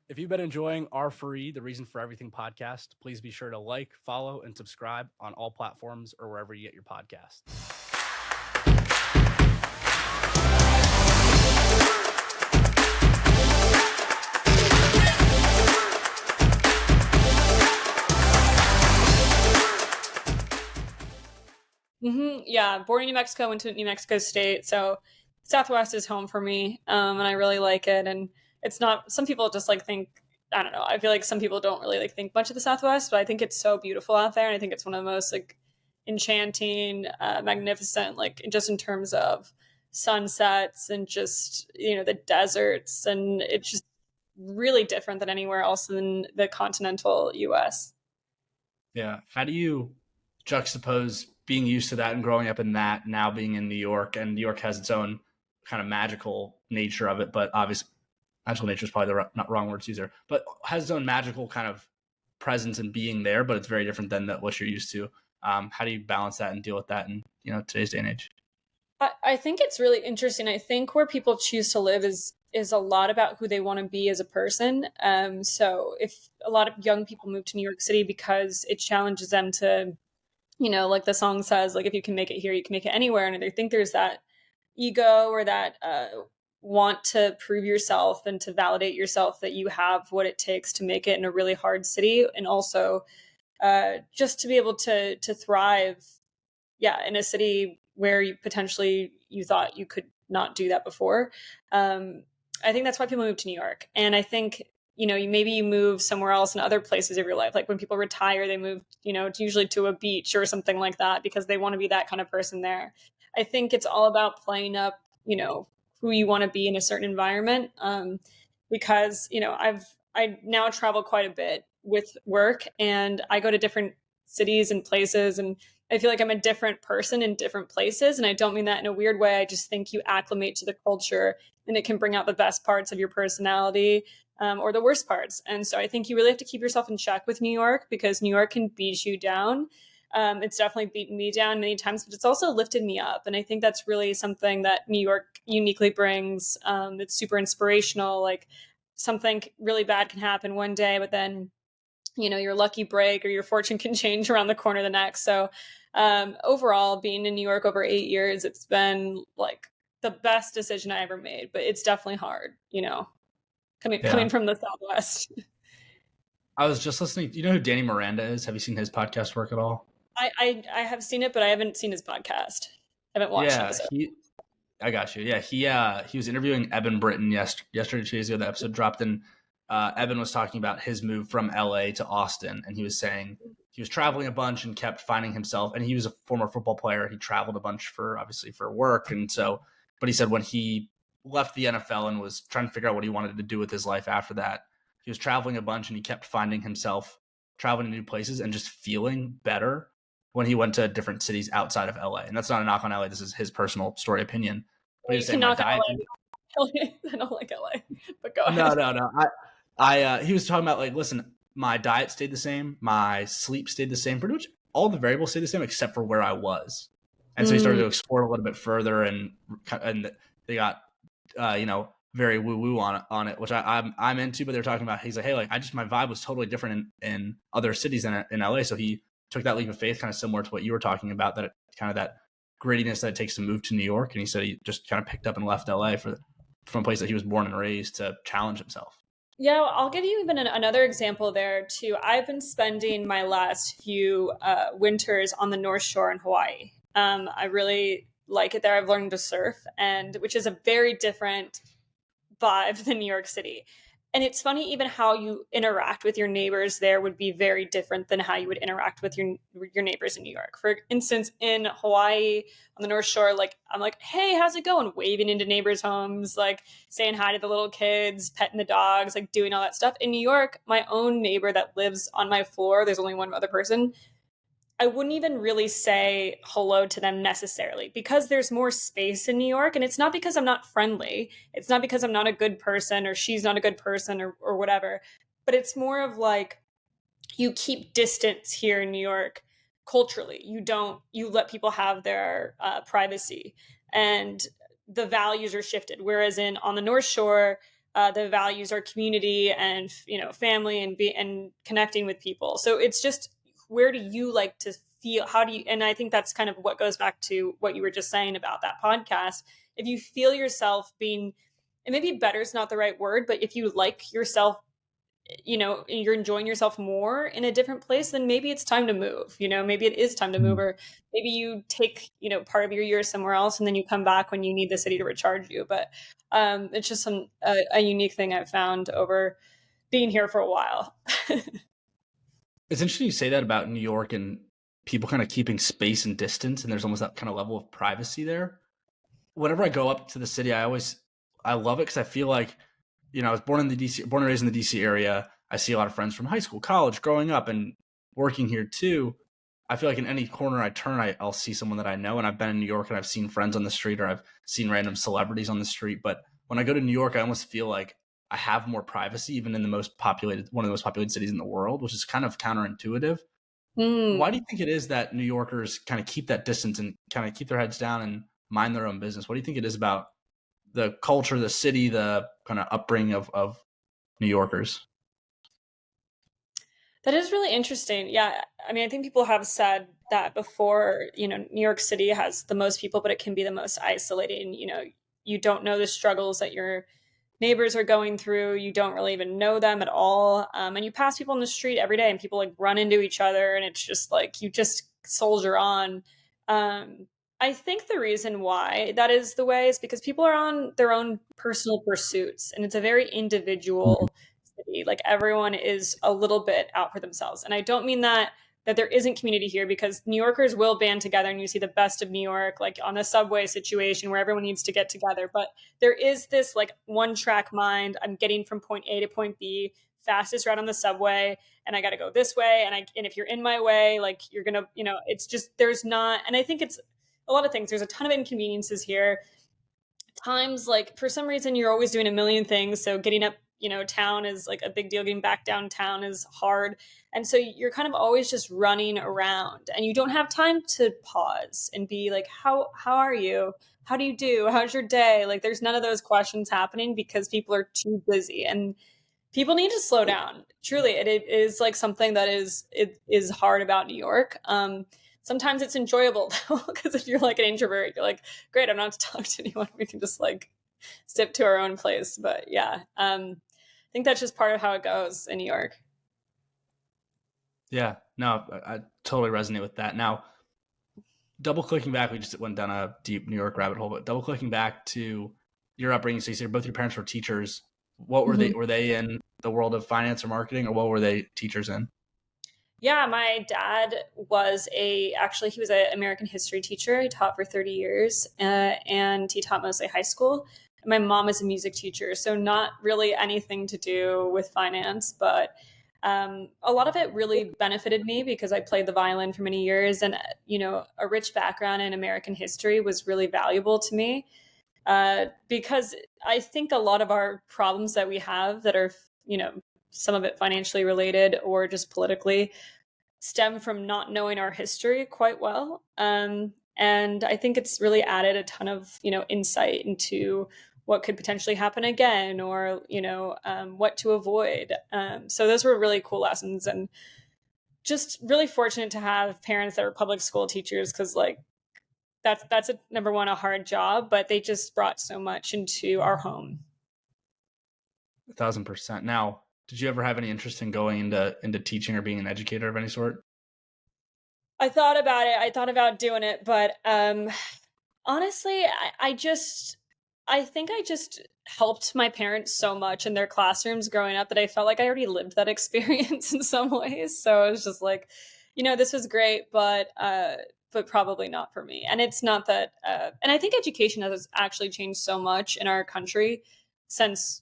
If you've been enjoying R4E, the Reason for Everything podcast, please be sure to like, follow, and subscribe on all platforms or wherever you get your podcasts. Yeah, born in New Mexico, went to New Mexico State, so Southwest is home for me, and I really like it. And it's not. Some people just think, I don't know. I feel like some people don't really think much of the Southwest, but I think it's so beautiful out there, and I think it's one of the most enchanting, magnificent, just in terms of sunsets and just the deserts, and it's just really different than anywhere else in the continental U.S. Yeah. How do you juxtapose being used to that and growing up in that, now being in New York? And New York has its own kind of magical nature of it, but obviously, magical nature is probably the not wrong word to use there, but has its own magical kind of presence and being there, but it's very different than what you're used to. How do you balance that and deal with that in today's day and age? I think it's really interesting. I think where people choose to live is a lot about who they want to be as a person. So if a lot of young people move to New York City because it challenges them to, like the song says, if you can make it here, you can make it anywhere. And I think there's that ego or that want to prove yourself and to validate yourself that you have what it takes to make it in a really hard city, and also just to be able to thrive, in a city where you potentially you thought you could not do that before. I think that's why people move to New York. And I think, maybe you move somewhere else in other places of your life. Like when people retire, they move, usually to a beach or something like that because they want to be that kind of person there. I think it's all about playing up, who you want to be in a certain environment. Because, I now travel quite a bit with work, and I go to different cities and places, and I feel like I'm a different person in different places. And I don't mean that in a weird way. I just think you acclimate to the culture, and it can bring out the best parts of your personality, or the worst parts. And so I think you really have to keep yourself in check with New York, because New York can beat you down. It's definitely beaten me down many times, but it's also lifted me up. And I think that's really something that New York uniquely brings. It's super inspirational. Like something really bad can happen one day, but then your lucky break or your fortune can change around the corner the next. So overall, being in New York over 8 years, it's been the best decision I ever made, but it's definitely hard, coming from the Southwest. I was just listening. You know who Danny Miranda is? Have you seen his podcast work at all? I have seen it, but I haven't seen his podcast. I haven't watched it. I got you. Yeah, he was interviewing Eben Britton yesterday, 2 days ago. The episode dropped, and Eben was talking about his move from LA to Austin, and he was saying he was traveling a bunch and kept finding himself. And he was a former football player. He traveled a bunch for work, and so. But he said when he left the NFL and was trying to figure out what he wanted to do with his life after that, he was traveling a bunch, and he kept finding himself traveling to new places and just feeling better when he went to different cities outside of LA. And that's not a knock on LA. This is his personal story opinion. But he was saying my diet. I don't like LA, but go ahead. No. He was talking about listen, my diet stayed the same, my sleep stayed the same, pretty much all the variables stayed the same except for where I was. And so he started to explore a little bit further, and they got very woo woo on it, which I'm into. But they're talking about, he's like, hey, my vibe was totally different in other cities than in LA. So he took that leap of faith, kind of similar to what you were talking about, that kind of that grittiness that it takes to move to New York. And he said he just kind of picked up and left LA from a place that he was born and raised to challenge himself. Yeah, I'll give you even another example there too. I've been spending my last few winters on the North Shore in Hawaii. I really like it there. I've learned to surf, which is a very different vibe than New York City. And it's funny, even how you interact with your neighbors there would be very different than how you would interact with your neighbors in New York. For instance, in Hawaii on the North Shore, I'm like, hey, how's it going? Waving into neighbors' homes, saying hi to the little kids, petting the dogs, doing all that stuff. In New York, my own neighbor that lives on my floor, there's only one other person, I wouldn't even really say hello to them necessarily, because there's more space in New York. And it's not because I'm not friendly. It's not because I'm not a good person or she's not a good person or whatever. But it's more of you keep distance here in New York culturally. You let people have their privacy, and the values are shifted. Whereas on the North Shore, the values are community and, family and connecting with people. So it's just, where do you like to feel? How do you, and I think that's kind of what goes back to what you were just saying about that podcast. If you feel yourself being, and maybe better is not the right word, but if you like yourself, you're enjoying yourself more in a different place, then maybe it's time to move. Maybe it is time to move, or maybe you take, part of your year somewhere else and then you come back when you need the city to recharge you. But it's just a unique thing I've found over being here for a while. It's interesting you say that about New York and people kind of keeping space and distance, and there's almost that kind of level of privacy there. Whenever I go up to the city, I love it because I feel like, I was born and raised in the DC area. I see a lot of friends from high school, college, growing up, and working here too. I feel like in any corner I turn, I'll see someone that I know. And I've been in New York and I've seen friends on the street, or I've seen random celebrities on the street. But when I go to New York, I almost feel like I have more privacy, even in one of the most populated cities in the world, which is kind of counterintuitive. Why do you think it is that New Yorkers kind of keep that distance and kind of keep their heads down and mind their own business? What do you think it is about the culture, the city, the kind of upbringing of New Yorkers? That is really interesting. Yeah. I mean, I think people have said that before. New York City has the most people, but it can be the most isolating. You don't know the struggles that your neighbors are going through. You don't really even know them at all. And you pass people in the street every day and people like run into each other. And it's just like, you just soldier on. I think the reason why that is the way is because people are on their own personal pursuits, and it's a very individual city. Like, everyone is a little bit out for themselves. And I don't mean that there isn't community here, because New Yorkers will band together and you see the best of New York, like on the subway situation where everyone needs to get together. But there is this like one track mind. I'm getting from point A to point B, fastest route on the subway, and I got to go this way. And if you're in my way, like, you're going to, it's just, there's not, and I think it's a lot of things. There's a ton of inconveniences here. Times, like, for some reason you're always doing a million things. So getting up, town is like a big deal. Getting back downtown is hard. And so you're kind of always just running around, and you don't have time to pause and be like, how are you? How do you do? How's your day? Like, there's none of those questions happening because people are too busy, and people need to slow down. Truly, it is like something that is hard about New York. Sometimes it's enjoyable though, because if you're like an introvert, you're like, great, I don't have to talk to anyone. We can just like step to our own place. But yeah, I think that's just part of how it goes in New York. Yeah, no, I totally resonate with that. Now, double clicking back, we just went down a deep New York rabbit hole, but double clicking back to your upbringing. So you said both your parents were teachers. What were they? Were they in the world of finance or marketing, or what were they teachers in? Yeah, my dad was actually, he was an American history teacher. He taught for 30 years, and he taught mostly high school. And my mom is a music teacher, so not really anything to do with finance, but a lot of it really benefited me because I played the violin for many years, and a rich background in American history was really valuable to me, because I think a lot of our problems that we have that are, some of it financially related or just politically, stem from not knowing our history quite well. And I think it's really added a ton of, insight into what could potentially happen again, or, what to avoid. So those were really cool lessons, and just really fortunate to have parents that were public school teachers, because like that's a number one, a hard job, but they just brought so much into our home. 1,000%. Now, did you ever have any interest in going into teaching or being an educator of any sort? I thought about it. I thought about doing it, but honestly, I think I just helped my parents so much in their classrooms growing up that I felt like I already lived that experience in some ways. So I was just like, this was great, but probably not for me. And it's not that, and I think education has actually changed so much in our country since,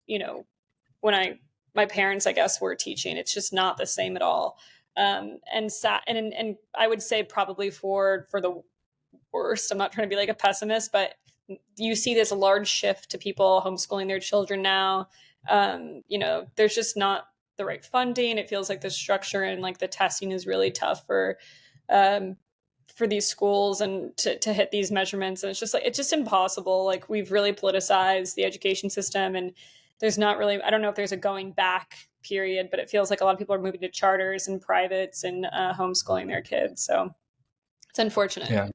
when my parents, I guess, were teaching. It's just not the same at all. And I would say probably for the worst. I'm not trying to be like a pessimist, but you see this large shift to people homeschooling their children now. There's just not the right funding. It feels like the structure and like the testing is really tough for these schools and to hit these measurements. And it's just impossible. Like, we've really politicized the education system, and there's not really, I don't know if there's a going back period, but it feels like a lot of people are moving to charters and privates and homeschooling their kids. So it's unfortunate. Yeah.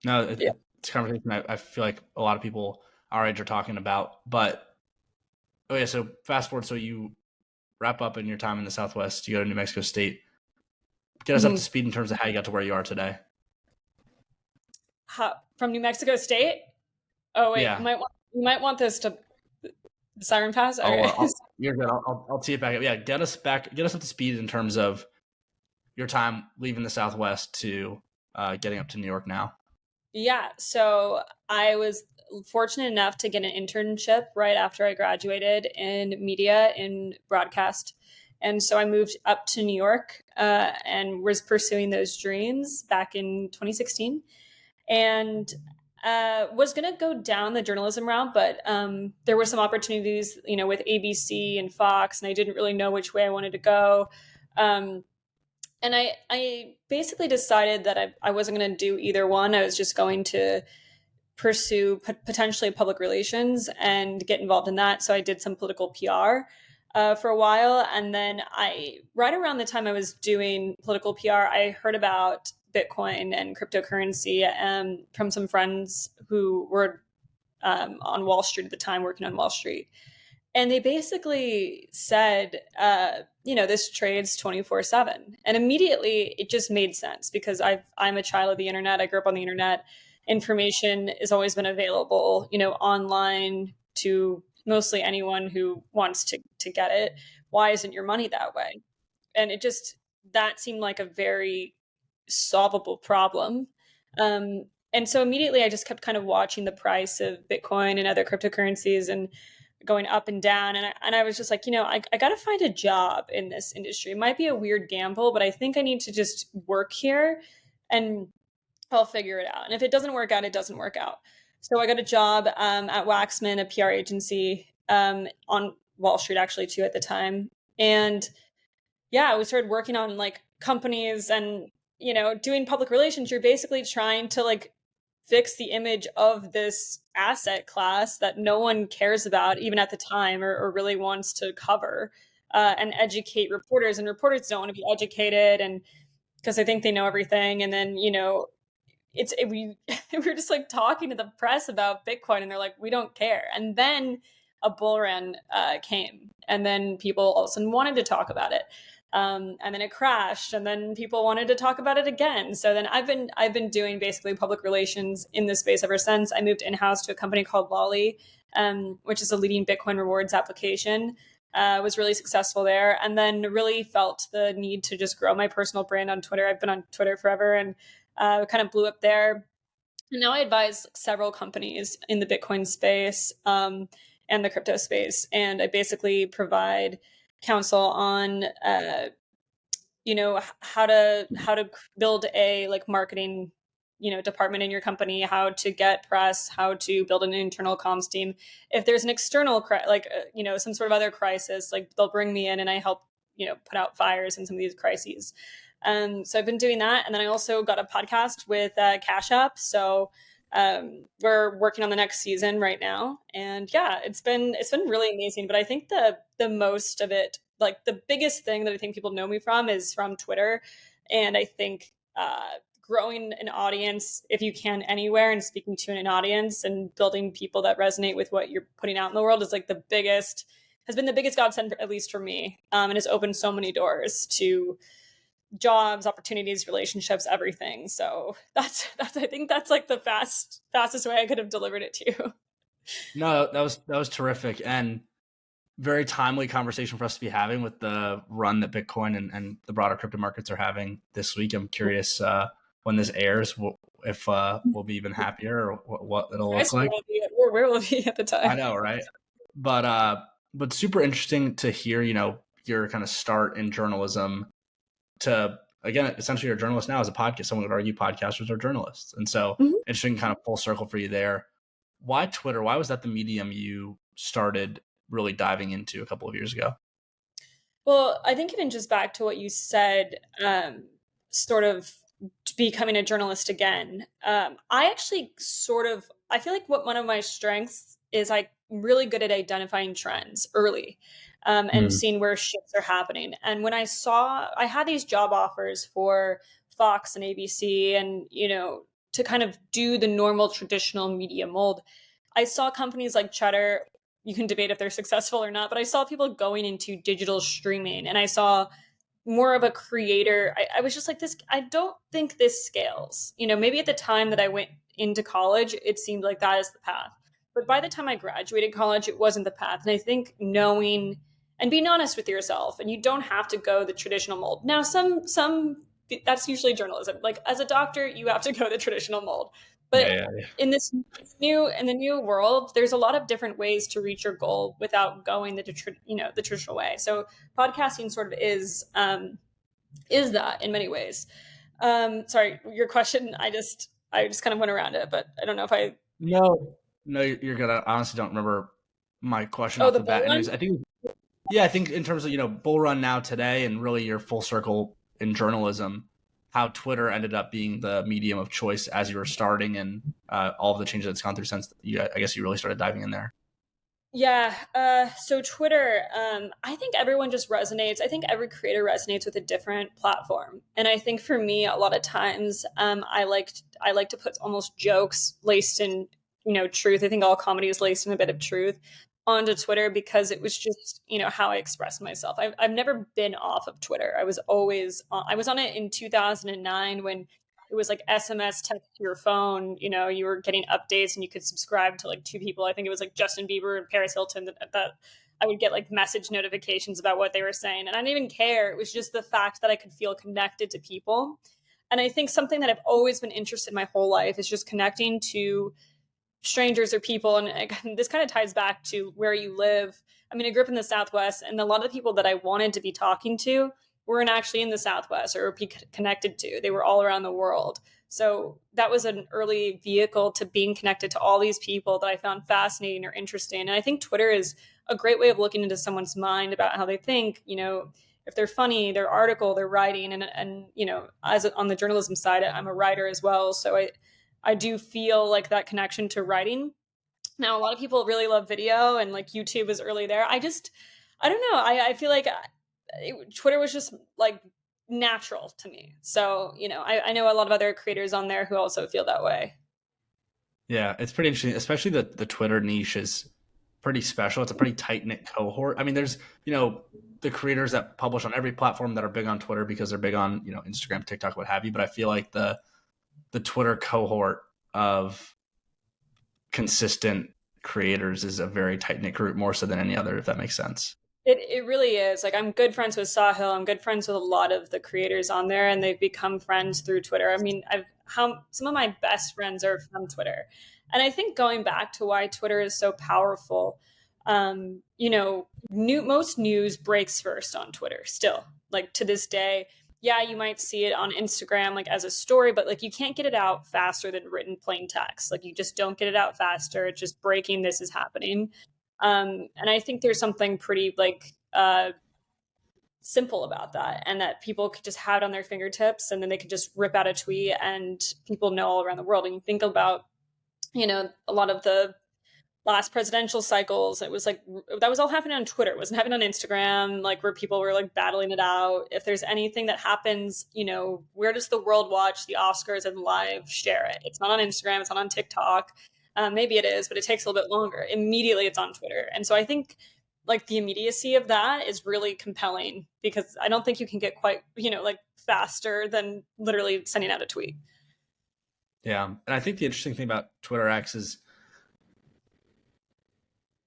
No, Yeah. it's a conversation I feel like a lot of people our age are talking about. But oh yeah, so fast forward, so you wrap up in your time in the Southwest, you go to New Mexico State. Get us up to speed in terms of how you got to where you are today. From New Mexico State? Oh wait, Yeah. you might want this to siren pass. Oh, you're good. I'll tee it back up. Yeah, get us up to speed in terms of your time leaving the Southwest to getting up to New York now. Yeah, so I was fortunate enough to get an internship right after I graduated in media in broadcast. And so I moved up to New York and was pursuing those dreams back in 2016. And was going to go down the journalism route, but there were some opportunities, with ABC and Fox, and I didn't really know which way I wanted to go. And I basically decided that I wasn't going to do either one. I was just going to pursue potentially public relations and get involved in that. So I did some political PR for a while. And then right around the time I was doing political PR, I heard about Bitcoin and cryptocurrency from some friends who were on Wall Street at the time, working on Wall Street. And they basically said, this trades 24/7. And immediately it just made sense because I'm a child of the internet. I grew up on the internet. Information has always been available, online to mostly anyone who wants to get it. Why isn't your money that way? And that seemed like a very solvable problem. And so immediately I just kept kind of watching the price of Bitcoin and other cryptocurrencies and going up and down. And I was just like, I got to find a job in this industry. It might be a weird gamble, but I think I need to just work here and I'll figure it out. And if it doesn't work out, it doesn't work out. So I got a job at Waxman, a PR agency on Wall Street, actually, too, at the time. And yeah, we started working on like companies and, doing public relations. You're basically trying to like fix the image of this asset class that no one cares about, even at the time, or really wants to cover and educate reporters. And reporters don't want to be educated, and because they think they know everything. And then, we were just like talking to the press about Bitcoin, and they're like, we don't care. And then a bull run came, and then people all of a sudden wanted to talk about it. And then it crashed, and then people wanted to talk about it again. So then I've been doing basically public relations in this space ever since. I moved in-house to a company called Lolly, which is a leading Bitcoin rewards application. Was really successful there, and then really felt the need to just grow my personal brand on Twitter. I've been on Twitter forever, and kind of blew up there. And now I advise several companies in the Bitcoin space and the crypto space, and I basically provide counsel on how to build a like marketing department in your company, how to get press, how to build an internal comms team. If there's an external some sort of other crisis, like they'll bring me in and I help put out fires in some of these crises. So I've been doing that, and then I also got a podcast with Cash App. So we're working on the next season right now, and yeah, it's been really amazing. But I think the most of it, like the biggest thing that I think people know me from, is from Twitter, and I think growing an audience, if you can, anywhere, and speaking to an audience and building people that resonate with what you're putting out in the world has been the biggest godsend, at least for me, and has opened so many doors to jobs, opportunities, relationships, everything. So that's I think that's like the fastest way I could have delivered it to you. No, that was terrific and very timely conversation for us to be having with the run that Bitcoin and the broader crypto markets are having this week. I'm curious when this airs, if we'll be even happier or what it'll look like. Where will it be at the time? I know, right? But super interesting to hear, your kind of start in journalism to, again, essentially you're a journalist now as a podcast. Someone would argue podcasters are journalists. And so interesting kind of full circle for you there. Why Twitter? Why was that the medium you started really diving into a couple of years ago? Well, I think even just back to what you said, sort of becoming a journalist again. I actually I feel like one of my strengths is I really good at identifying trends early, and seeing where shifts are happening. And when I had these job offers for Fox and ABC, and to kind of do the normal traditional media mold, I saw companies like Cheddar. You can debate if they're successful or not, but I saw people going into digital streaming, and I saw more of a creator. I was just like, this, I don't think this scales. Maybe at the time that I went into college, it seemed like that is the path. But by the time I graduated college, it wasn't the path. And I think knowing and being honest with yourself, and you don't have to go the traditional mold. Now, some that's usually journalism. Like as a doctor, you have to go the traditional mold. But Yeah. in the new world, there's a lot of different ways to reach your goal without going the traditional way. So podcasting sort of is that in many ways. Sorry, your question. I just kind of went around it, but I don't know if I. No, you're good. I honestly don't remember my question Oh, off the the bull bat. run. Anyways, I think in terms of bull run now today, and really your full circle in journalism, how Twitter ended up being the medium of choice as you were starting, and all of the changes that's gone through since I guess you really started diving in there. Yeah. So Twitter, I think everyone just resonates. I think every creator resonates with a different platform. And I think for me, a lot of times, I like to put almost jokes laced in, truth. I think all comedy is laced in a bit of truth onto Twitter, because it was just, how I express myself. I've never been off of Twitter. I was always I was on it in 2009 when it was like SMS text to your phone. You were getting updates and you could subscribe to like two people. I think it was like Justin Bieber and Paris Hilton that I would get like message notifications about what they were saying. And I didn't even care. It was just the fact that I could feel connected to people. And I think something that I've always been interested in my whole life is just connecting to strangers or people. And this kind of ties back to where you live. I mean, I grew up in the Southwest, and a lot of the people that I wanted to be talking to weren't actually in the Southwest or be connected to. They were all around the world. So that was an early vehicle to being connected to all these people that I found fascinating or interesting. And I think Twitter is a great way of looking into someone's mind about how they think, if they're funny, their article, their writing. And as on the journalism side, I'm a writer as well. So I do feel like that connection to writing. Now, a lot of people really love video, and like YouTube was early there. I don't know. I feel like Twitter was just like natural to me. So, I know a lot of other creators on there who also feel that way. Yeah, it's pretty interesting, especially the Twitter niche is pretty special. It's a pretty tight knit cohort. I mean, there's the creators that publish on every platform that are big on Twitter because they're big on Instagram, TikTok, what have you. But I feel like the Twitter cohort of consistent creators is a very tight knit group, more so than any other, if that makes sense. It really is. Like, I'm good friends with Sahil. I'm good friends with a lot of the creators on there, and they've become friends through Twitter. I mean, some of my best friends are from Twitter. And I think going back to why Twitter is so powerful, most news breaks first on Twitter still, like to this day. Yeah, you might see it on Instagram, like as a story, but like you can't get it out faster than written plain text. Like you just don't get it out faster. It's just breaking, this is happening. And I think there's something pretty like simple about that, and that people could just have it on their fingertips, and then they could just rip out a tweet, and people know all around the world. And you think about, a lot of the last presidential cycles, it was like that was all happening on Twitter. It wasn't happening on Instagram, like where people were like battling it out. If there's anything that happens, where does the world watch the Oscars and live share it? It's not on Instagram. It's not on TikTok. Maybe it is, but it takes a little bit longer. Immediately it's on Twitter. And so I think like the immediacy of that is really compelling, because I don't think you can get quite, like faster than literally sending out a tweet. Yeah. And I think the interesting thing about Twitter X is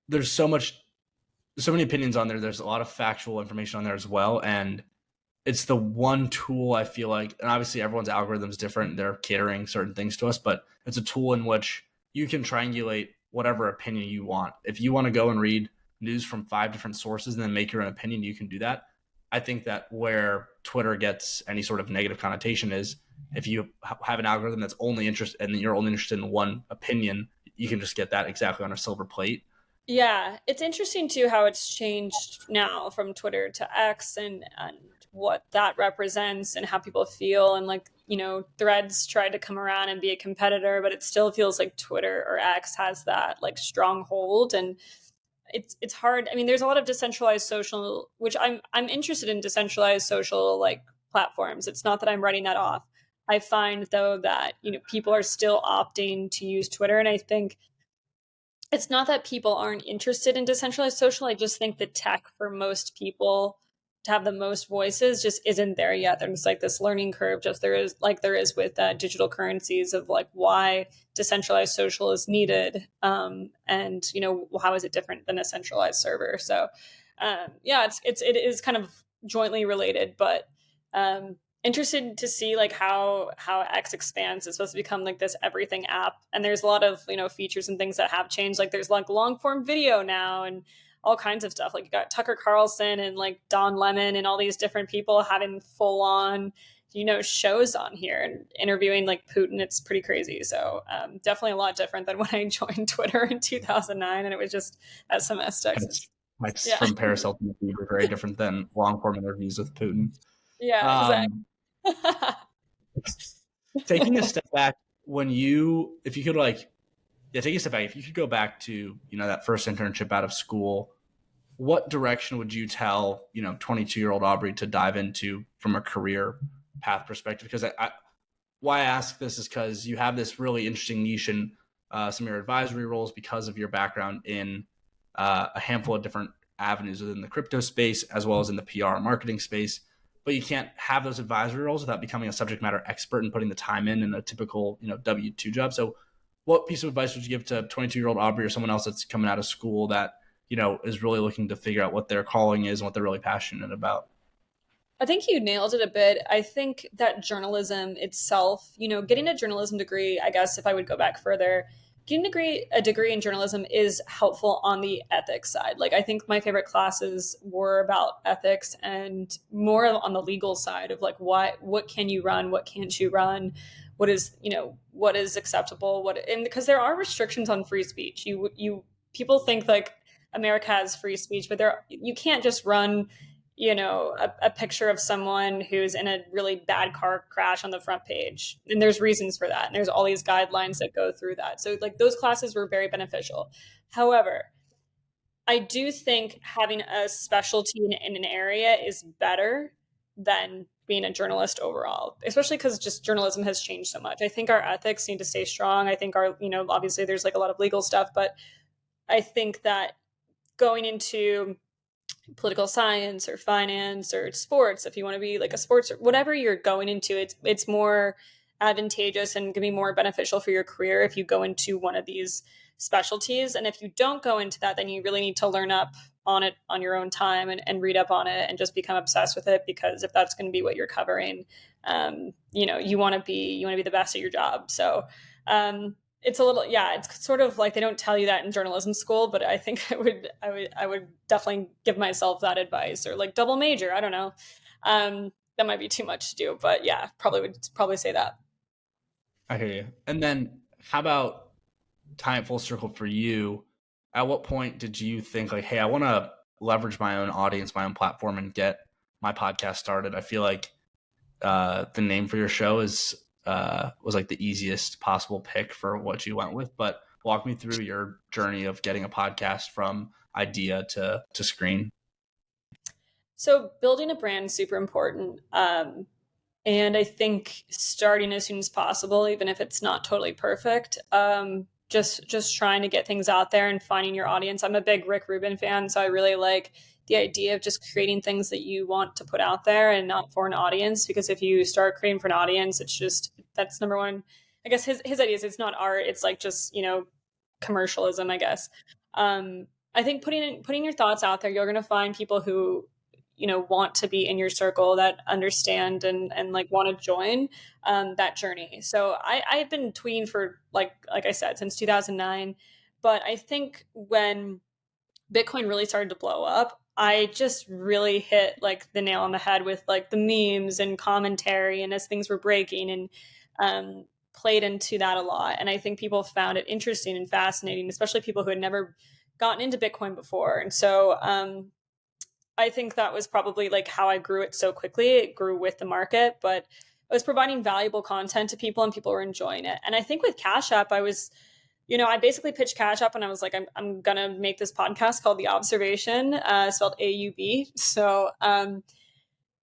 there's so many opinions on there. There's a lot of factual information on there as well. And it's the one tool I feel like, and obviously everyone's algorithm is different. They're catering certain things to us, but it's a tool in which you can triangulate whatever opinion you want. If you want to go and read news from 5 different sources and then make your own opinion, you can do that. I think that where Twitter gets any sort of negative connotation is if you have an algorithm that's only interested and you're only interested in one opinion, you can just get that exactly on a silver plate. Yeah, it's interesting too how it's changed now from Twitter to X, and what that represents and how people feel, and like, Threads tried to come around and be a competitor, but it still feels like Twitter or X has that like stronghold, and it's hard. I mean, there's a lot of decentralized social, which I'm interested in decentralized social like platforms. It's not that I'm writing that off. I find though that, people are still opting to use Twitter, and I think it's not that people aren't interested in decentralized social. I just think the tech for most people to have the most voices just isn't there yet. There's like this learning curve, just there is with digital currencies, of like why decentralized social is needed, and how is it different than a centralized server. So yeah, it is kind of jointly related, but interested to see like how X expands. It's supposed to become like this everything app, and there's a lot of features and things that have changed. Like there's like long form video now and all kinds of stuff. Like you got Tucker Carlson and like Don Lemon and all these different people having full on shows on here and interviewing like Putin. It's pretty crazy. So definitely a lot different than when I joined Twitter in 2009, and it was just SMS texts. It's Yeah. from Paris Hilton to Bieber, very different than long form interviews with Putin. Yeah, exactly. Taking a step back, if you could take a step back, if you could go back to, that first internship out of school, what direction would you tell, 22-year-old Aubrey to dive into from a career path perspective? Because why I ask this is because you have this really interesting niche in some of your advisory roles because of your background in a handful of different avenues within the crypto space, as well as in the PR and marketing space. But you can't have those advisory roles without becoming a subject matter expert and putting the time in a typical, W-2 job. So what piece of advice would you give to 22-year-old Aubrey or someone else that's coming out of school that, is really looking to figure out what their calling is and what they're really passionate about? I think you nailed it a bit. I think that journalism itself, getting a journalism degree, I guess if I would go back further, getting a degree in journalism is helpful on the ethics side. Like I think my favorite classes were about ethics and more on the legal side of like what can you run, what can't you run, what is acceptable, and because there are restrictions on free speech. You people think like America has free speech, but you can't just run a picture of someone who's in a really bad car crash on the front page. And there's reasons for that. And there's all these guidelines that go through that. So like those classes were very beneficial. However, I do think having a specialty in an area is better than being a journalist overall, especially because just journalism has changed so much. I think our ethics need to stay strong. I think obviously there's like a lot of legal stuff, but I think that going into political science or finance or sports, if you want to be like a sports or whatever you're going into, it's more advantageous and can be more beneficial for your career if you go into one of these specialties. And if you don't go into that, then you really need to learn up on it on your own time, and read up on it and just become obsessed with it, because if that's going to be what you're covering, you want to be the best at your job. So it's a little, yeah, it's sort of like they don't tell you that in journalism school, but I think I would definitely give myself that advice, or like double major. I don't know. That might be too much to do, but yeah, would say that. I hear you. And then how about tying it full circle for you? At what point did you think like, hey, I want to leverage my own audience, my own platform, and get my podcast started? I feel like the name for your show was like the easiest possible pick for what you went with. But walk me through your journey of getting a podcast from idea to screen. So building a brand is super important. And I think starting as soon as possible, even if it's not totally perfect. Just trying to get things out there and finding your audience. I'm a big Rick Rubin fan, so I really like the idea of just creating things that you want to put out there and not for an audience. Because if you start creating for an audience, that's number one. I guess his idea is it's not art. It's like just, commercialism, I guess. I think putting your thoughts out there, you're going to find people who want to be in your circle, that understand and like want to join that journey. So I've been tweeting for like I said, since 2009. But I think when Bitcoin really started to blow up, I just really hit like the nail on the head with like the memes and commentary, and as things were breaking, and played into that a lot. And I think people found it interesting and fascinating, especially people who had never gotten into Bitcoin before. And so I think that was probably like how I grew it so quickly. It grew with the market, but I was providing valuable content to people and people were enjoying it. And I think with Cash App, I was, I basically pitched Cash App and I was like, I'm going to make this podcast called The Aubservation, spelled AUB. So, I'm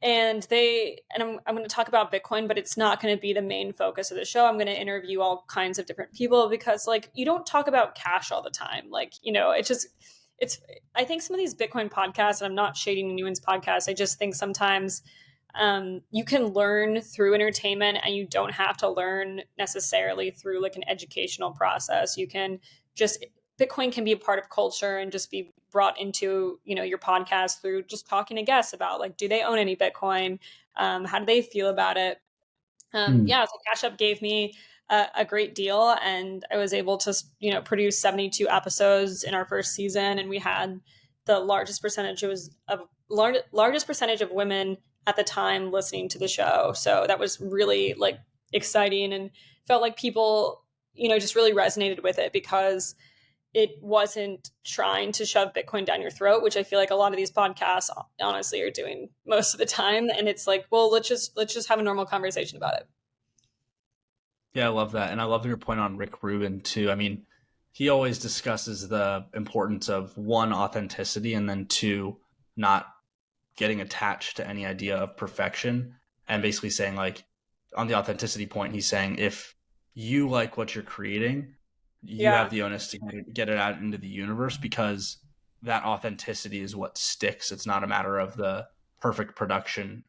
going to talk about Bitcoin, but it's not going to be the main focus of the show. I'm going to interview all kinds of different people because like you don't talk about cash all the time. Like, I think some of these Bitcoin podcasts, and I'm not shading anyone's podcast, I just think sometimes you can learn through entertainment and you don't have to learn necessarily through like an educational process. Bitcoin can be a part of culture and just be brought into, your podcast through just talking to guests about like, do they own any Bitcoin? How do they feel about it? So Cash App gave me a great deal, and I was able to, produce 72 episodes in our first season, and we had the largest percentage of women at the time listening to the show. So that was really like exciting, and felt like people, just really resonated with it because it wasn't trying to shove Bitcoin down your throat, which I feel like a lot of these podcasts honestly are doing most of the time. And it's like, well, let's just have a normal conversation about it. Yeah, I love that. And I love your point on Rick Rubin too. I mean, he always discusses the importance of one, authenticity, and then two, not getting attached to any idea of perfection. And basically saying like, on the authenticity point, he's saying if you like what you're creating, you have the onus to get it out into the universe, because that authenticity is what sticks. It's not a matter of the perfect production,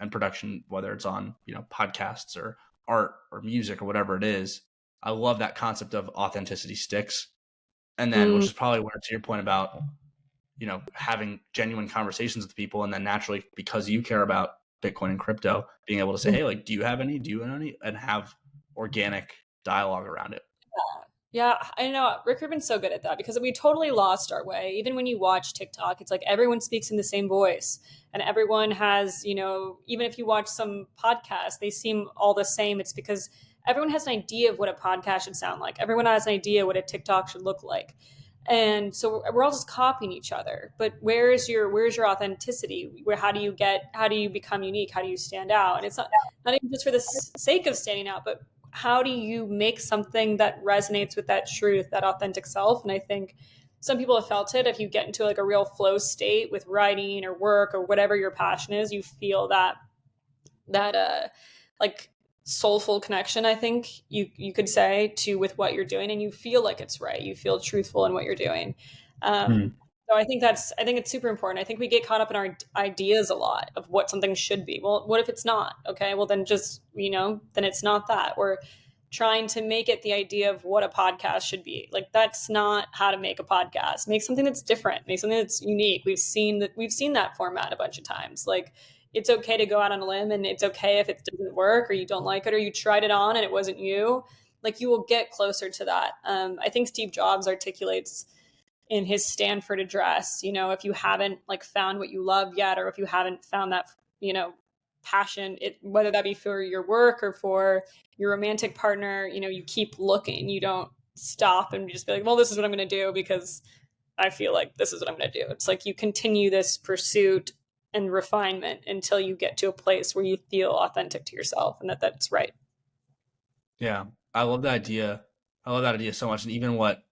whether it's on, podcasts or art or music or whatever it is. I love that concept of authenticity sticks. And then, which is probably where, to your point about, having genuine conversations with people. And then naturally, because you care about Bitcoin and crypto, being able to say, hey, like, do you own any? And have organic dialogue around it. Yeah, I know. Rick Rubin's so good at that because we totally lost our way. Even when you watch TikTok, it's like everyone speaks in the same voice and everyone has, even if you watch some podcasts, they seem all the same. It's because everyone has an idea of what a podcast should sound like. Everyone has an idea what a TikTok should look like. And so we're all just copying each other. But where's your authenticity? How do you become unique? How do you stand out? And it's not even just for the sake of standing out, but how do you make something that resonates with that truth, that authentic self? And I think some people have felt it. If you get into like a real flow state with writing or work or whatever your passion is, you feel that like soulful connection, I think you could say, to with what you're doing, and you feel like it's right. You feel truthful in what you're doing. So I think it's super important. I think we get caught up in our ideas a lot of what something should be. Well, what if it's not? Okay, well then just, then it's not that. We're trying to make it the idea of what a podcast should be. Like that's not how to make a podcast. Make something that's different. Make something that's unique. We've seen that format a bunch of times. Like it's okay to go out on a limb, and it's okay if it doesn't work or you don't like it or you tried it on and it wasn't you. Like you will get closer to that. I think Steve Jobs articulates in his Stanford address, if you haven't like found what you love yet, or if you haven't found that, passion, whether that be for your work or for your romantic partner, you keep looking. You don't stop and just be like, well, this is what I'm going to do because I feel like this is what I'm going to do. It's like you continue this pursuit and refinement until you get to a place where you feel authentic to yourself and that's right. Yeah, I love that idea. I love that idea so much. And even what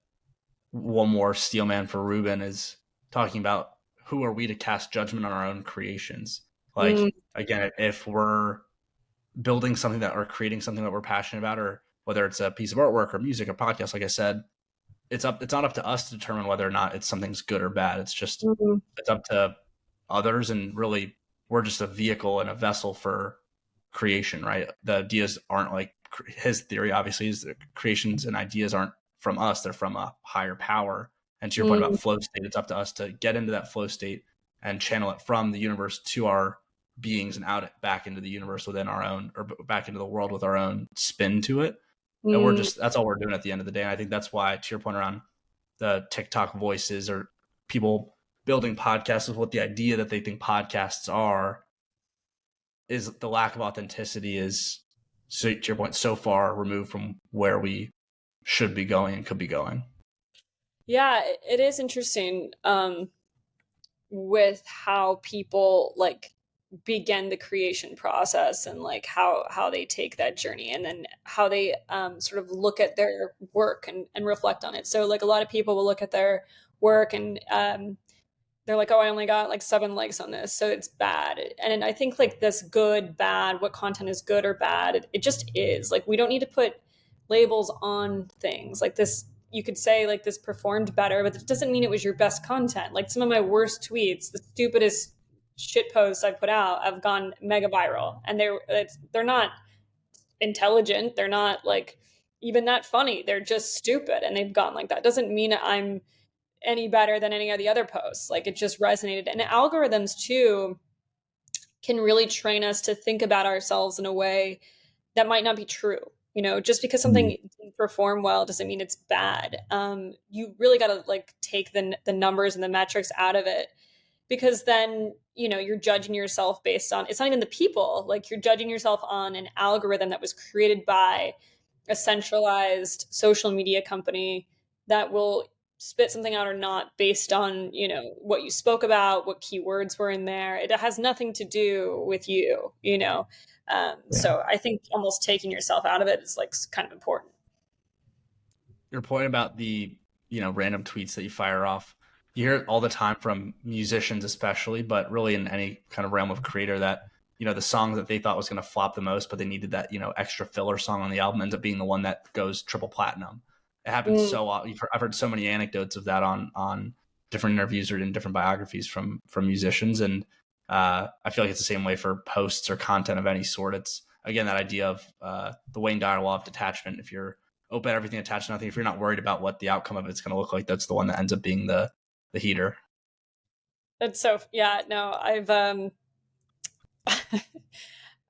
one more steelman for Rubin is talking about, who are we to cast judgment on our own creations? Like, again, if we're building something or creating something that we're passionate about, or whether it's a piece of artwork or music or podcast, like I said, it's not up to us to determine whether or not something's good or bad. It's just, it's up to others. And really, we're just a vehicle and a vessel for creation, right? The ideas aren't like, his theory obviously is that creations and ideas aren't from us, they're from a higher power. And to your point about flow state, it's up to us to get into that flow state and channel it from the universe to our beings and back into the universe within our own, or back into the world with our own spin to it. And that's all we're doing at the end of the day. And I think that's why, to your point around the TikTok voices or people building podcasts with what the idea that they think podcasts are, is the lack of authenticity is, so to your point, so far removed from where we should be going and could be going. Yeah, it is interesting with how people like begin the creation process and like how they take that journey and then how they sort of look at their work and reflect on it. So like a lot of people will look at their work and they're like, oh, I only got like 7 likes on this, so it's bad. And I think like this good, bad, what content is good or bad, it just is. Like we don't need to put labels on things. Like this, you could say like this performed better, but it doesn't mean it was your best content. Like some of my worst tweets, the stupidest shit posts I put out have gone mega viral, and they're not intelligent. They're not like even that funny. They're just stupid, and they've gone like that. Doesn't mean I'm any better than any of the other posts. Like it just resonated. And algorithms too can really train us to think about ourselves in a way that might not be true. You know, just because something didn't perform well doesn't mean it's bad. You really got to like take the numbers and the metrics out of it, because then you know you're judging yourself based on, it's not even the people, like you're judging yourself on an algorithm that was created by a centralized social media company that will spit something out or not based on, you know, what you spoke about, what keywords were in there. It has nothing to do with you, you know. Yeah. So I think almost taking yourself out of it is like kind of important. Your point about the, random tweets that you fire off, you hear it all the time from musicians especially, but really in any kind of realm of creator, that the song that they thought was going to flop the most, but they needed that extra filler song on the album, ends up being the one that goes triple platinum. It happens Mm. so often. I've heard so many anecdotes of that on different interviews or in different biographies from musicians, and I feel like it's the same way for posts or content of any sort. It's again that idea of the Wayne Dyer law of detachment. If you're open everything, attach nothing, if you're not worried about what the outcome of it's going to look like, that's the one that ends up being the heater. That's so, yeah, no, I've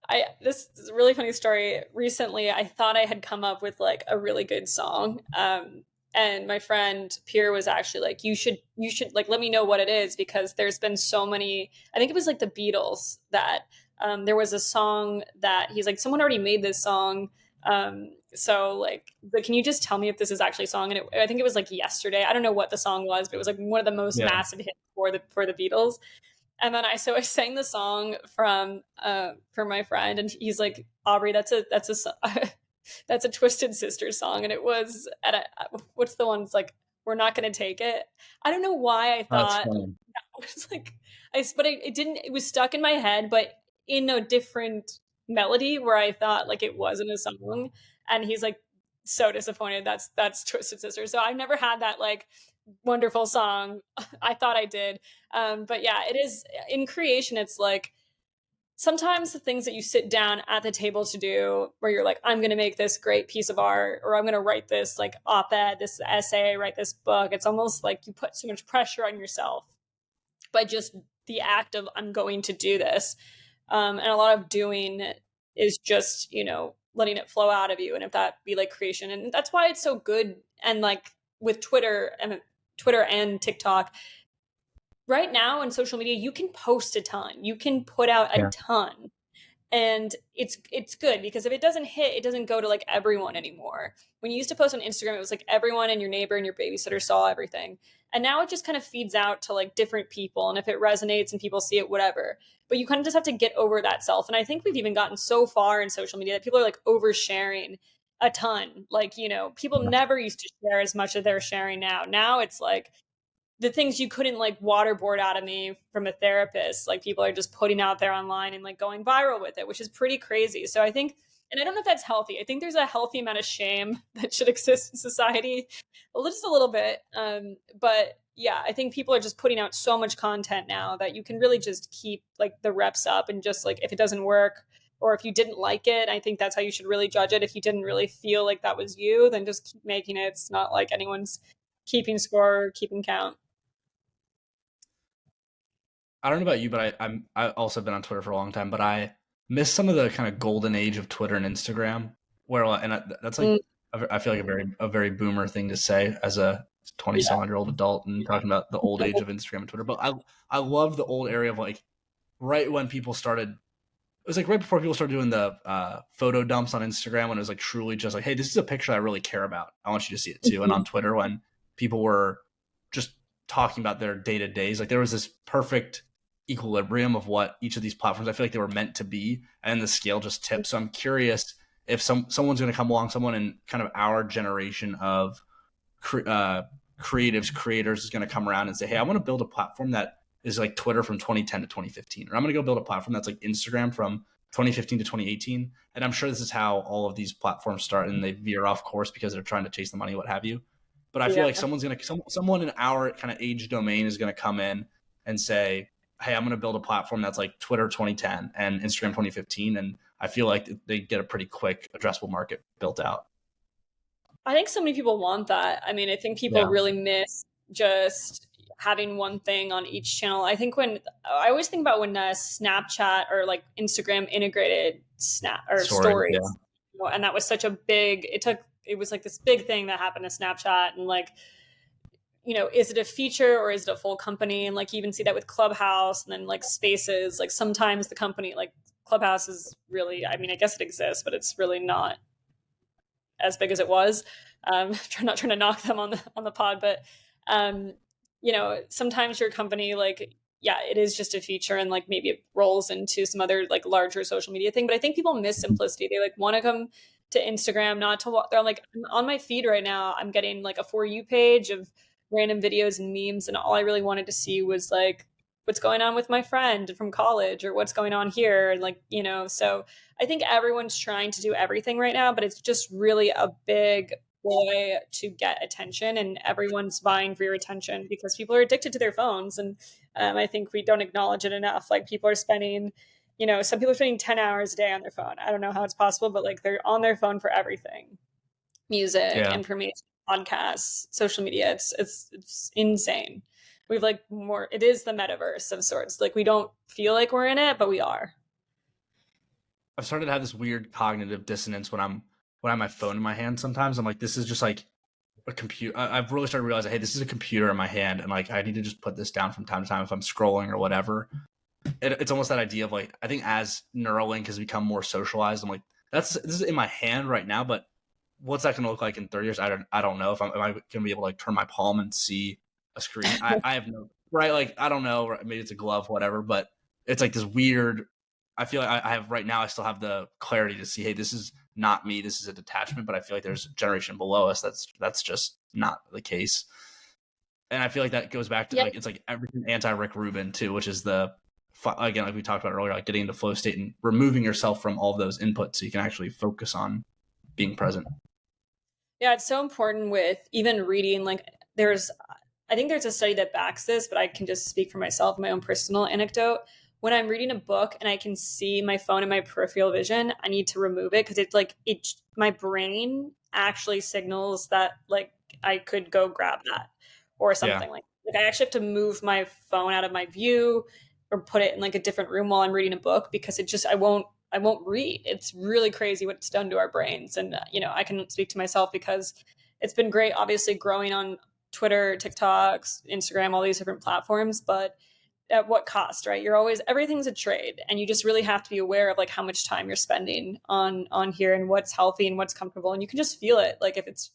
I this is a really funny story. Recently, I thought I had come up with like a really good song, and my friend Pierre was actually like, "You should like let me know what it is, because there's been so many." I think it was like the Beatles that there was a song that he's like, "Someone already made this song." So like, but can you just tell me if this is actually a song? And I think it was like Yesterday. I don't know what the song was, but it was like one of the most Yeah, massive hits for the Beatles. And then I sang the song from for my friend, and he's like, Aubrey, that's a Twisted Sister song, and it was at what's the one? It's like, we're not gonna take it. I don't know why I that's thought funny. it was like but it didn't. It was stuck in my head, but in a different melody where I thought like it wasn't a song. And he's like so disappointed. That's Twisted Sister. So I've never had that like wonderful song. I thought I did. But yeah, it is in creation. It's like sometimes the things that you sit down at the table to do, where you're like, I'm going to make this great piece of art, or I'm going to write this like op-ed, this essay, write this book. It's almost like you put so much pressure on yourself by just the act of I'm going to do this. And a lot of doing is just, you know, letting it flow out of you. And if that be like creation, and that's why it's so good. And like with Twitter and TikTok, right now in social media, you can post a ton. You can put out a Yeah. ton, and it's good, because if it doesn't hit, it doesn't go to like everyone anymore. When you used to post on Instagram, it was like everyone and your neighbor and your babysitter saw everything, and now it just kind of feeds out to like different people, and if it resonates and people see it, whatever. But you kind of just have to get over that self, and I think we've even gotten so far in social media that people are like oversharing a ton. Like, you know, people Yeah. never used to share as much as they're sharing now it's like the things you couldn't like waterboard out of me from a therapist, like people are just putting out there online and like going viral with it, which is pretty crazy. So I think, and I don't know if that's healthy. I think there's a healthy amount of shame that should exist in society, just a little bit. But yeah, I think people are just putting out so much content now that you can really just keep like the reps up, and just like if it doesn't work, or if you didn't like it, I think that's how you should really judge it. If you didn't really feel like that was you, then just keep making it. It's not like anyone's keeping score or keeping count. I don't know about you, but I also been on Twitter for a long time, but I miss some of the kind of golden age of Twitter and Instagram, where that's like I feel like a very boomer thing to say as a 20-some-odd-year-old adult, and talking about the old age of Instagram and Twitter. But I love the old area of like right when people started. It was like right before people started doing the photo dumps on Instagram, when it was like truly just like, hey, this is a picture I really care about. I want you to see it too. And on Twitter, when people were just talking about their day-to-days. Like there was this perfect equilibrium of what each of these platforms, I feel like they were meant to be, and the scale just tipped. So I'm curious if someone's going to come along, someone in kind of our generation of creators is going to come around and say, hey, I want to build a platform that is like Twitter from 2010 to 2015, or I'm going to go build a platform that's like Instagram from 2015 to 2018. And I'm sure this is how all of these platforms start, and they veer off course because they're trying to chase the money, what have you. But I feel like someone in our kind of age domain is going to come in and say, hey, I'm going to build a platform that's like Twitter 2010 and Instagram 2015. And I feel like they get a pretty quick addressable market built out. I think so many people want that. I mean, I think people really miss just having one thing on each channel. I think I always think about when Snapchat or like Instagram integrated stories, and that was such a big, it was like this big thing that happened to Snapchat, and like, is it a feature or is it a full company? And like, you even see that with Clubhouse, and then like Spaces, like sometimes the company, like Clubhouse is really, I mean, I guess it exists, but it's really not as big as it was. I'm not trying to knock them on the pod, but sometimes your company, like, yeah, it is just a feature, and like maybe it rolls into some other like larger social media thing. But I think people miss simplicity. They like want to come to Instagram, not to walk. They're like, on my feed right now, I'm getting like a For You page of random videos and memes, and all I really wanted to see was like what's going on with my friend from college, or what's going on here, and like, so I think everyone's trying to do everything right now, but it's just really a big way to get attention, and everyone's vying for your attention because people are addicted to their phones. And I think we don't acknowledge it enough. Like people are spending, some people are spending 10 hours a day on their phone. I don't know how it's possible, but like they're on their phone for everything: music, information, podcasts, social media. It's insane. We've like it is the metaverse of sorts. Like we don't feel like we're in it, but we are. I've started to have this weird cognitive dissonance when I have my phone in my hand. Sometimes I'm like, this is just like a computer. I've really started realizing, hey, this is a computer in my hand, and like I need to just put this down from time to time if I'm scrolling or whatever. It's almost that idea of like, I think as Neuralink has become more socialized, I'm like, this is in my hand right now, but what's that going to look like in 30 years? I don't know. Am I going to be able to like turn my palm and see a screen? I have no, right? Like, I don't know. Maybe it's a glove, whatever, but it's like this weird, I feel like I have right now, I still have the clarity to see, hey, this is not me. This is a detachment, but I feel like there's a generation below us that's just not the case. And I feel like that goes back to like, it's like everything anti-Rick Rubin too, which is again, like we talked about earlier, like getting into flow state and removing yourself from all of those inputs so you can actually focus on being present. Yeah, it's so important with even reading. Like I think there's a study that backs this, but I can just speak for myself, my own personal anecdote. When I'm reading a book and I can see my phone in my peripheral vision, I need to remove it because it's like my brain actually signals that like I could go grab that or something. Like I actually have to move my phone out of my view or put it in like a different room while I'm reading a book because I won't read. It's really crazy what it's done to our brains. And I can speak to myself because it's been great, obviously, growing on Twitter, TikToks, Instagram, all these different platforms, but at what cost, right? Everything's a trade, and you just really have to be aware of like how much time you're spending on here and what's healthy and what's comfortable. And you can just feel it. Like if it's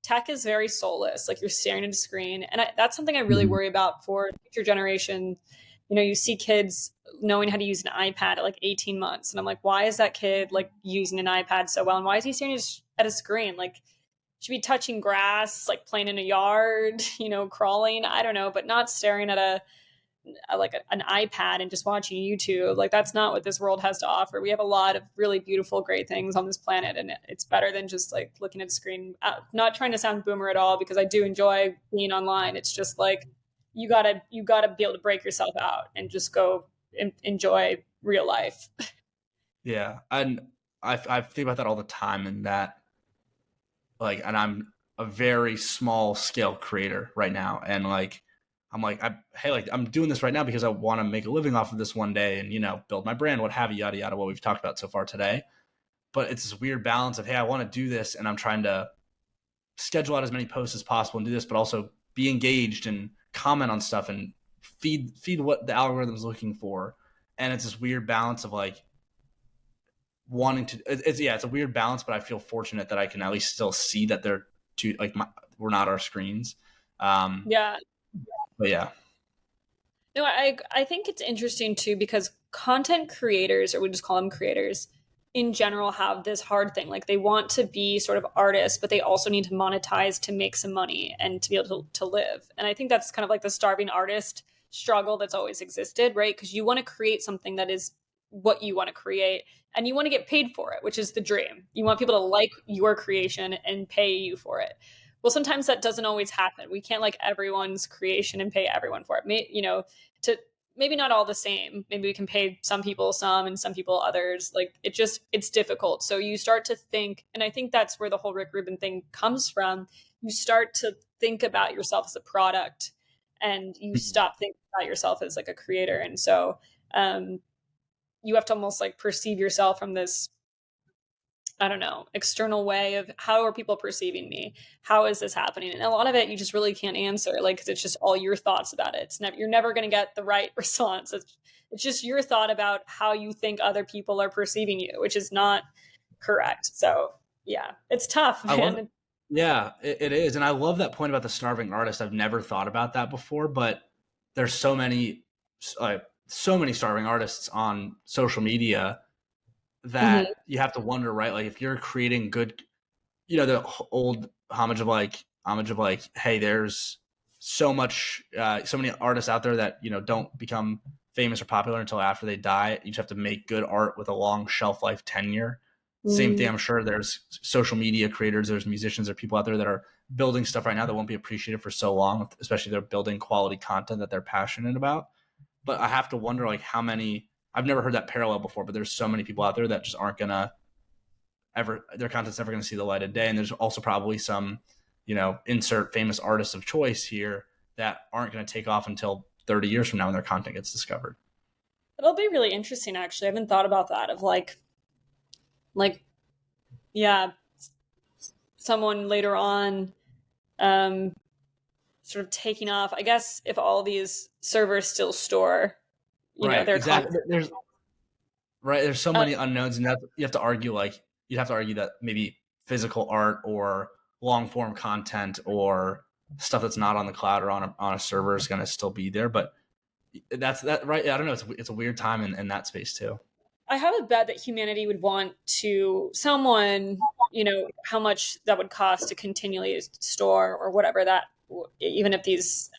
tech is very soulless, like you're staring at a screen. And that's something I really worry about for future generation. You see kids knowing how to use an iPad at like 18 months. And I'm like, why is that kid like using an iPad so well? And why is he staring at a screen? Like should be touching grass, like playing in a yard, crawling, I don't know, but not staring at an iPad and just watching YouTube. Like that's not what this world has to offer. We have a lot of really beautiful, great things on this planet, and it's better than just like looking at a screen. Not trying to sound boomer at all because I do enjoy being online. It's just like you gotta be able to break yourself out and just go enjoy real life. Yeah, and I think about that all the time, and that like, and I'm a very small scale creator right now, and like I'm like, I'm doing this right now because I want to make a living off of this one day and, build my brand, what have you, yada, yada, what we've talked about so far today. But it's this weird balance of, hey, I want to do this and I'm trying to schedule out as many posts as possible and do this, but also be engaged and comment on stuff and feed what the algorithm is looking for. And it's this weird balance of like wanting to, it's a weird balance, but I feel fortunate that I can at least still see that they're we're not our screens. Yeah. But yeah. No, I think it's interesting too because content creators, or we just call them creators, in general have this hard thing. Like they want to be sort of artists, but they also need to monetize to make some money and to be able to live. And I think that's kind of like the starving artist struggle that's always existed, right? Because you want to create something that is what you want to create and you want to get paid for it, which is the dream. You want people to like your creation and pay you for it. Well, sometimes that doesn't always happen. We can't like everyone's creation and pay everyone for it. To maybe not all the same. Maybe we can pay some people some and some people others. Like it's difficult. So you start to think, and I think that's where the whole Rick Rubin thing comes from. You start to think about yourself as a product and you stop thinking about yourself as like a creator. And so um, you have to almost like perceive yourself from this, I don't know, external way of how are people perceiving me? How is this happening? And a lot of it you just really can't answer, like, because it's just all your thoughts about it. You're never going to get the right response. It's just your thought about how you think other people are perceiving you, which is not correct. So yeah, it's tough, I love man. Yeah, it is. And I love that point about the starving artist. I've never thought about that before, but there's so many starving artists on social media Mhm. that you have to wonder, right? Like if you're creating good, the old homage of like, hey, there's so many artists out there that, don't become famous or popular until after they die. You just have to make good art with a long shelf life tenure. Same thing, Mm. I'm sure there's social media creators, there's musicians, there are people out there that are building stuff right now that won't be appreciated for so long, especially if they're building quality content that they're passionate about. But I have to wonder like how many, I've never heard that parallel before, but there's so many people out there that just aren't gonna ever, their content's never gonna see the light of day. And there's also probably some, insert famous artists of choice here that aren't gonna take off until 30 years from now when their content gets discovered. It'll be really interesting, actually. I haven't thought about that of like, yeah, someone later on, um, sort of taking off. I guess if all these servers still store, Right, their content. exactly. There's so Uh, many unknowns, and you have to argue like you'd have to argue that maybe physical art or long form content or stuff that's not on the cloud or on a server is going to still be there. But that's that, right? I don't know. It's a weird time in that space too. I have a bet that humanity would want to someone, how much that would cost to continually store or whatever that, even if these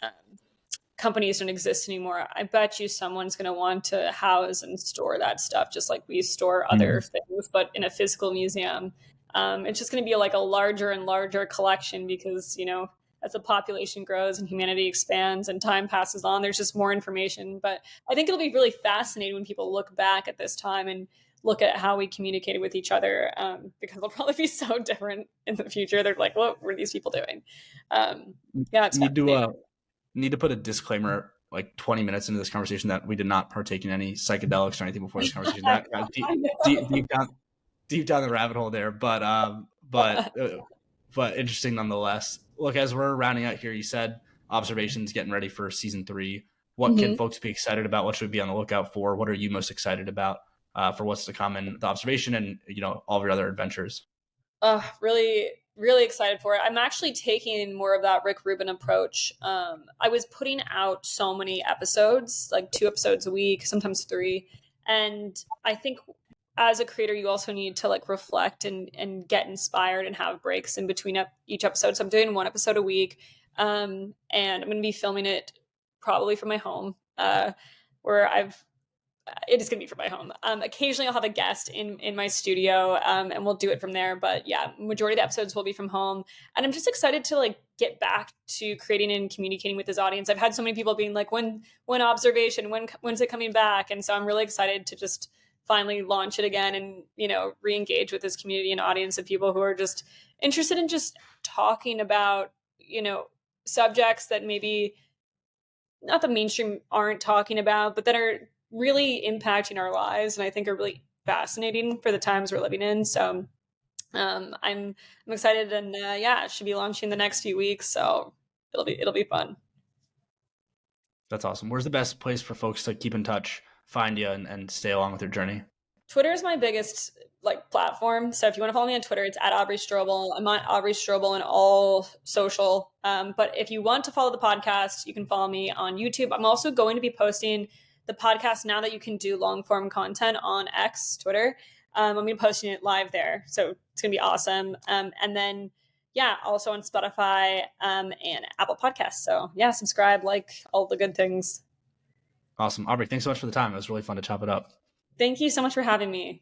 companies don't exist anymore. I bet you someone's going to want to house and store that stuff just like we store other Mhm. things, but in a physical museum. It's just going to be like a larger and larger collection because, as the population grows and humanity expands and time passes on, there's just more information. But I think it'll be really fascinating when people look back at this time and look at how we communicated with each other, because it'll probably be so different in the future. They're like, what were these people doing? Um, yeah, it's Need to fascinating. need to put a disclaimer like 20 minutes into this conversation that we did not partake in any psychedelics or anything before this conversation. That got I deep down the rabbit hole there, but interesting nonetheless. Look, as we're rounding out here, you said Observation's getting ready for season 3. What can know. folks be excited about? What should we be on the lookout for? What are you most excited about for what's to come in the Observation and all of your other adventures? Really, really excited for it. I'm actually taking more of that Rick Rubin approach. I was putting out so many episodes, like 2 episodes a week, sometimes 3. And I think as a creator, you also need to like reflect and get inspired and have breaks in between each episode. So I'm doing 1 episode a week. And I'm going to be filming it probably from my home, where it is going to be from my home. Occasionally, I'll have a guest in my studio, and we'll do it from there. But yeah, majority of the episodes will be from home, and I'm just excited to like get back to creating and communicating with this audience. I've had so many people being like, "When Observation? When's it coming back?" And so I'm really excited to just finally launch it again and re-engage with this community and audience of people who are just interested in just talking about subjects that maybe not the mainstream aren't talking about, but that are really impacting our lives and I think are really fascinating for the times we're living in. So I'm excited and yeah, it should be launching the next few weeks. So it'll be fun. That's awesome. Where's the best place for folks to keep in touch, find you, and stay along with your journey? Twitter is my biggest like platform. So if you want to follow me on Twitter, it's at Aubrey Strobel. I'm at Aubrey Strobel in all social. But if you want to follow the podcast, you can follow me on YouTube. I'm also going to be posting the podcast now that you can do long form content on X, Twitter. I'm going to be posting it live there. So it's going to be awesome. And then, yeah, also on Spotify and Apple Podcasts. So yeah, subscribe, like all the good things. Awesome. Aubrey, thanks so much for the time. It was really fun to chop it up. Thank you so much for having me.